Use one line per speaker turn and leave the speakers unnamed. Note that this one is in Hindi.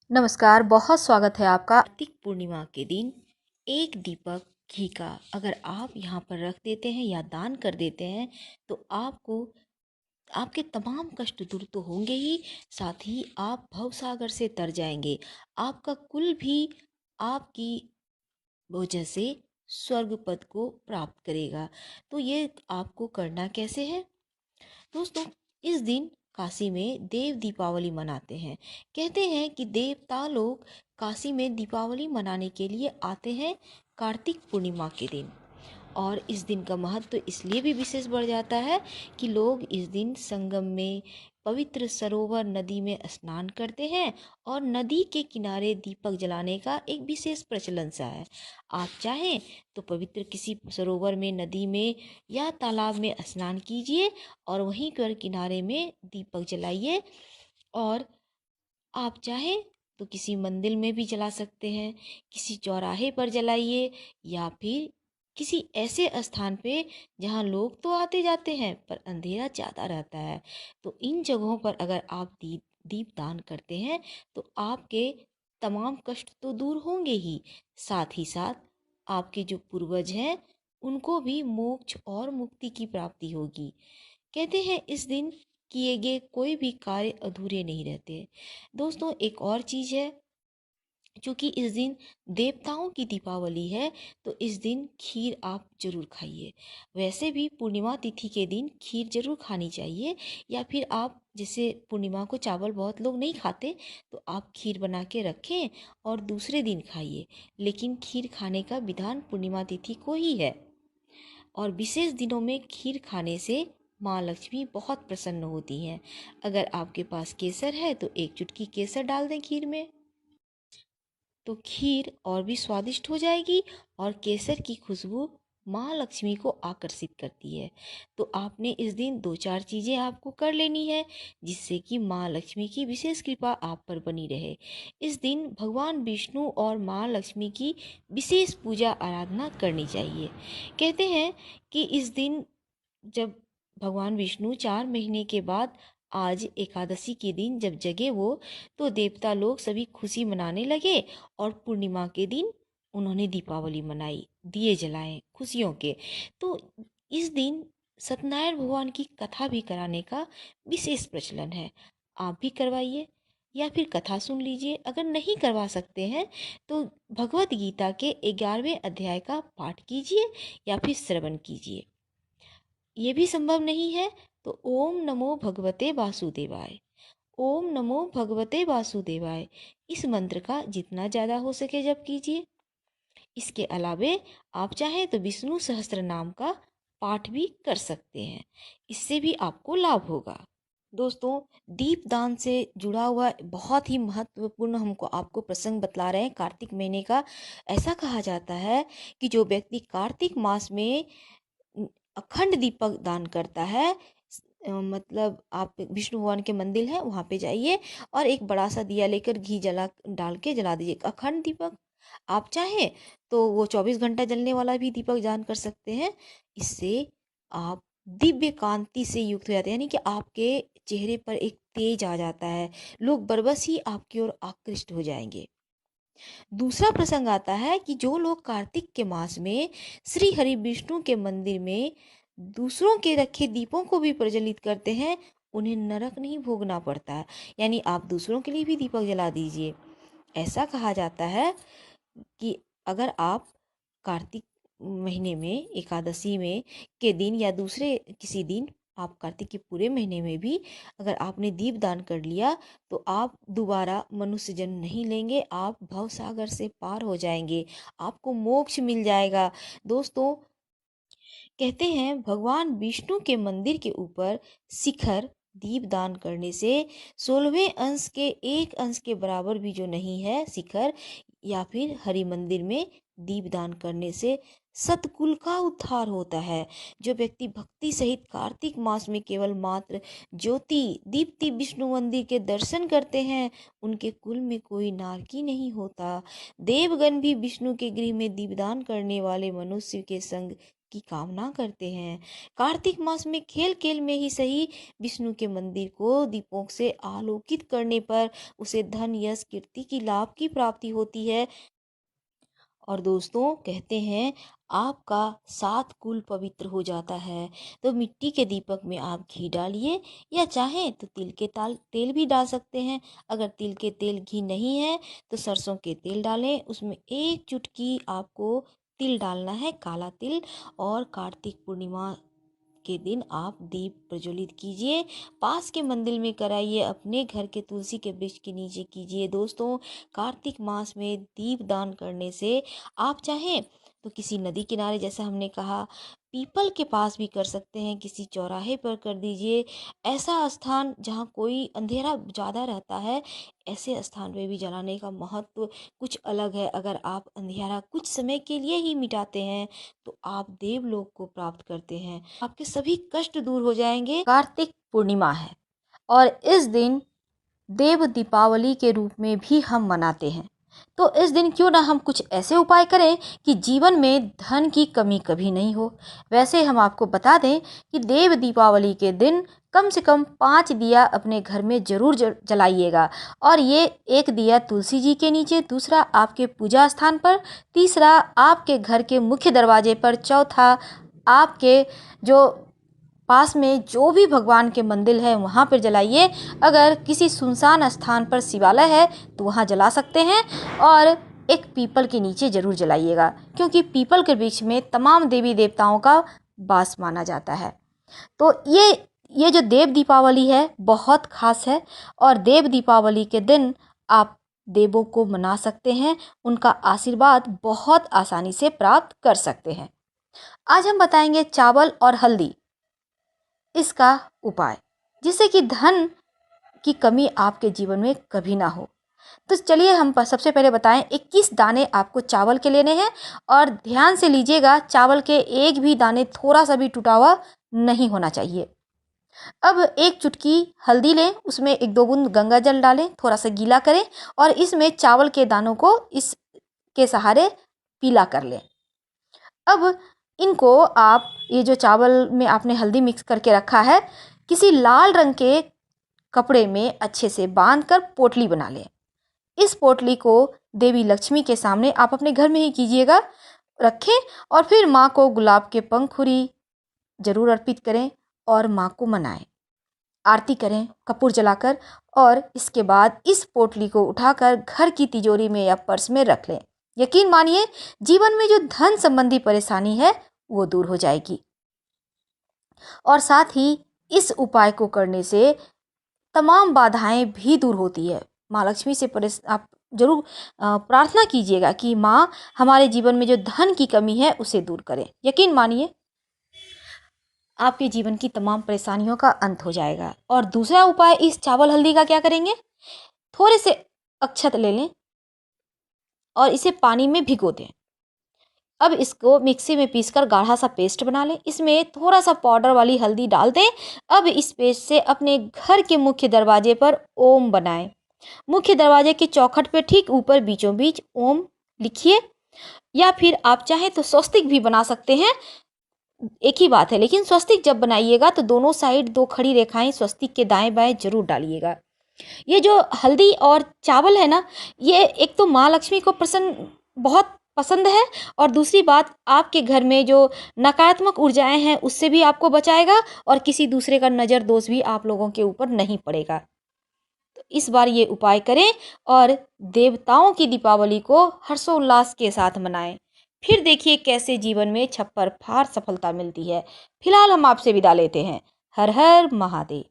नमस्कार, बहुत स्वागत है आपका। कार्तिक पूर्णिमा के दिन एक दीपक घी का अगर आप यहाँ पर रख देते हैं या दान कर देते हैं तो आपको आपके तमाम कष्ट दूर तो होंगे ही, साथ ही आप भवसागर से तर जाएंगे। आपका कुल भी आपकी वजह से स्वर्ग पद को प्राप्त करेगा। तो ये आपको करना कैसे है दोस्तों? इस दिन काशी में देव दीपावली मनाते हैं। कहते हैं कि देवता लोग काशी में दीपावली मनाने के लिए आते हैं कार्तिक पूर्णिमा के दिन। और इस दिन का महत्व इसलिए भी विशेष बढ़ जाता है कि लोग इस दिन संगम में पवित्र सरोवर नदी में स्नान करते हैं और नदी के किनारे दीपक जलाने का एक विशेष प्रचलन सा है। आप चाहें तो पवित्र किसी सरोवर में, नदी में या तालाब में स्नान कीजिए और वहीं पर किनारे में दीपक जलाइए। और आप चाहें तो किसी मंदिर में भी जला सकते हैं, किसी चौराहे पर जलाइए या फिर किसी ऐसे स्थान पे जहाँ लोग तो आते जाते हैं पर अंधेरा ज़्यादा रहता है। तो इन जगहों पर अगर आप दीप दान करते हैं तो आपके तमाम कष्ट तो दूर होंगे ही, साथ ही साथ आपके जो पूर्वज हैं उनको भी मोक्ष और मुक्ति की प्राप्ति होगी। कहते हैं इस दिन किए गए कोई भी कार्य अधूरे नहीं रहते। दोस्तों, एक और चीज़ है, क्योंकि इस दिन देवताओं की दीपावली है तो इस दिन खीर आप जरूर खाइए। वैसे भी पूर्णिमा तिथि के दिन खीर जरूर खानी चाहिए, या फिर आप जैसे पूर्णिमा को चावल बहुत लोग नहीं खाते तो आप खीर बना के रखें और दूसरे दिन खाइए। लेकिन खीर खाने का विधान पूर्णिमा तिथि को ही है। और विशेष दिनों में खीर खाने से माँ लक्ष्मी बहुत प्रसन्न होती हैं। अगर आपके पास केसर है तो एक चुटकी केसर डाल दें खीर में, तो खीर और भी स्वादिष्ट हो जाएगी और केसर की खुशबू माँ लक्ष्मी को आकर्षित करती है। तो आपने इस दिन दो चार चीज़ें आपको कर लेनी है जिससे कि माँ लक्ष्मी की विशेष कृपा आप पर बनी रहे। इस दिन भगवान विष्णु और माँ लक्ष्मी की विशेष पूजा आराधना करनी चाहिए। कहते हैं कि इस दिन जब भगवान विष्णु 4 महीने के बाद आज एकादशी के दिन जब जगे वो, तो देवता लोग सभी खुशी मनाने लगे और पूर्णिमा के दिन उन्होंने दीपावली मनाई, दिए जलाए खुशियों के। तो इस दिन सत्यनारायण भगवान की कथा भी कराने का विशेष प्रचलन है। आप भी करवाइए या फिर कथा सुन लीजिए। अगर नहीं करवा सकते हैं तो भगवत गीता के 11वें अध्याय का पाठ कीजिए या फिर श्रवण कीजिए। ये भी संभव नहीं है तो ओम नमो भगवते वासुदेवाय, ओम नमो भगवते वासुदेवाय, इस मंत्र का जितना ज़्यादा हो सके जप कीजिए। इसके अलावे आप चाहें तो विष्णु सहस्त्र नाम का पाठ भी कर सकते हैं, इससे भी आपको लाभ होगा। दोस्तों, दीप दान से जुड़ा हुआ बहुत ही महत्वपूर्ण हमको आपको प्रसंग बतला रहे हैं कार्तिक महीने का। ऐसा कहा जाता है कि जो व्यक्ति कार्तिक मास में अखंड दीपक दान करता है, मतलब आप विष्णु भगवान के मंदिर है वहाँ पे जाइए और एक बड़ा सा दिया लेकर घी जला डाल के जला दीजिए अखंड दीपक। आप चाहें तो वो 24 घंटा जलने वाला भी दीपक दान कर सकते हैं। इससे आप दिव्य कांति से युक्त हो जाते हैं, यानी कि आपके चेहरे पर एक तेज आ जाता है, लोग बरबस ही आपकी ओर आकृष्ट हो जाएंगे। दूसरा प्रसंग आता है कि जो लोग कार्तिक के मास में श्री हरि विष्णु के मंदिर में दूसरों के रखे दीपों को भी प्रज्वलित करते हैं, उन्हें नरक नहीं भोगना पड़ता है। यानी आप दूसरों के लिए भी दीपक जला दीजिए। ऐसा कहा जाता है कि अगर आप कार्तिक महीने में एकादशी में के दिन या दूसरे किसी दिन, आप कार्तिक के पूरे महीने में भी अगर आपने दीप दान कर लिया तो आप दोबारा मनुष्य जन्म नहीं लेंगे, आप भव सागर से पार हो जाएंगे, आपको मोक्ष मिल जाएगा। दोस्तों, कहते हैं भगवान विष्णु के मंदिर के ऊपर शिखर दीप दान करने से 16वें अंश के एक अंश के बराबर भी जो नहीं है शिखर, या फिर हरि मंदिर में दीप दान करने से सतकुल का उद्धार होता है। जो व्यक्ति भक्ति सहित कार्तिक मास में केवल मात्र ज्योति दीप्ति विष्णु मंदिर के दर्शन करते हैं, उनके कुल में कोई नारकी नहीं होता। देवगण भी विष्णु के गृह में दीपदान करने वाले मनुष्य के संग की कामना करते हैं। कार्तिक मास में खेल खेल में ही सही विष्णु के मंदिर को दीपों से आलोकित करने पर उसे धन, यश, कीर्ति की लाभ की प्राप्ति होती है। और दोस्तों कहते हैं आपका 7 कुल पवित्र हो जाता है। तो मिट्टी के दीपक में आप घी डालिए या चाहें तो तिल के तेल भी डाल सकते हैं। अगर तिल के तेल घी नहीं है तो सरसों के तेल डालें, उसमें 1 चुटकी आपको तिल डालना है, काला तिल। और कार्तिक पूर्णिमा के दिन आप दीप प्रज्वलित कीजिए, पास के मंदिर में कराइए, अपने घर के तुलसी के वृक्ष के नीचे कीजिए। दोस्तों कार्तिक मास में दीप दान करने से आप चाहें तो किसी नदी किनारे, जैसा हमने कहा, पीपल के पास भी कर सकते हैं, किसी चौराहे पर कर दीजिए। ऐसा स्थान जहाँ कोई अंधेरा ज़्यादा रहता है, ऐसे स्थान पे भी जलाने का महत्व कुछ अलग है। अगर आप अंधेरा कुछ समय के लिए ही मिटाते हैं तो आप देवलोक को प्राप्त करते हैं, आपके सभी कष्ट दूर हो जाएंगे। कार्तिक पूर्णिमा है और इस दिन देव दीपावली के रूप में भी हम मनाते हैं। तो इस दिन क्यों ना हम कुछ ऐसे उपाय करें कि जीवन में धन की कमी कभी नहीं हो। वैसे हम आपको बता दें कि देव दीपावली के दिन कम से कम 5 दिया अपने घर में जरूर जलाइएगा। और ये एक दिया तुलसी जी के नीचे, दूसरा आपके पूजा स्थान पर, तीसरा आपके घर के मुख्य दरवाजे पर, चौथा आपके जो पास में जो भी भगवान के मंदिर है वहाँ पर जलाइए। अगर किसी सुनसान स्थान पर शिवालय है तो वहाँ जला सकते हैं। और एक पीपल के नीचे जरूर जलाइएगा, क्योंकि पीपल के वृक्ष में तमाम देवी देवताओं का वास माना जाता है। तो ये जो देव दीपावली है बहुत खास है, और देव दीपावली के दिन आप देवों को मना सकते हैं, उनका आशीर्वाद बहुत आसानी से प्राप्त कर सकते हैं। आज हम बताएंगे चावल और हल्दी इसका उपाय, जिससे कि धन की कमी आपके जीवन में कभी ना हो। तो चलिए हम सबसे पहले बताएं 21 दाने आपको चावल के लेने हैं। और ध्यान से लीजिएगा, चावल के एक भी दाने थोड़ा सा भी टूटा हुआ नहीं होना चाहिए। अब 1 चुटकी हल्दी लें, उसमें 1-2 बूंद गंगा जल डालें, थोड़ा सा गीला करें और इसमें चावल के दानों को इसके सहारे पीला कर लें। अब इनको आप, ये जो चावल में आपने हल्दी मिक्स करके रखा है, किसी लाल रंग के कपड़े में अच्छे से बांधकर पोटली बना लें। इस पोटली को देवी लक्ष्मी के सामने आप अपने घर में ही कीजिएगा, रखें और फिर माँ को गुलाब के पंखुड़ी जरूर अर्पित करें और माँ को मनाएं, आरती करें कपूर जलाकर। और इसके बाद इस पोटली को उठाकर घर की तिजोरी में या पर्स में रख लें। यकीन मानिए जीवन में जो धन संबंधी परेशानी है वो दूर हो जाएगी। और साथ ही इस उपाय को करने से तमाम बाधाएं भी दूर होती है। माँ लक्ष्मी से आप जरूर प्रार्थना कीजिएगा कि माँ हमारे जीवन में जो धन की कमी है उसे दूर करें। यकीन मानिए आपके जीवन की तमाम परेशानियों का अंत हो जाएगा। और दूसरा उपाय इस चावल हल्दी का क्या करेंगे, थोड़े से अक्षत ले लें और इसे पानी में भिगो दें। अब इसको मिक्सी में पीसकर गाढ़ा सा पेस्ट बना लें, इसमें थोड़ा सा पाउडर वाली हल्दी डाल दें। अब इस पेस्ट से अपने घर के मुख्य दरवाजे पर ओम बनाएं। मुख्य दरवाजे के चौखट पे ठीक ऊपर बीचों बीच ओम लिखिए, या फिर आप चाहें तो स्वस्तिक भी बना सकते हैं, एक ही बात है। लेकिन स्वस्तिक जब बनाइएगा तो दोनों साइड 2 खड़ी रेखाएं स्वस्तिक के दाएं बाएं जरूर डालिएगा। ये जो हल्दी और चावल है ना, ये एक तो माँ लक्ष्मी को बहुत पसंद है, और दूसरी बात आपके घर में जो नकारात्मक ऊर्जाएं हैं उससे भी आपको बचाएगा, और किसी दूसरे का नज़र दोष भी आप लोगों के ऊपर नहीं पड़ेगा। तो इस बार ये उपाय करें और देवताओं की दीपावली को हर्षोल्लास के साथ मनाएं। फिर देखिए कैसे जीवन में छप्पर फाड़ सफलता मिलती है। फिलहाल हम आपसे विदा लेते हैं। हर हर महादेव।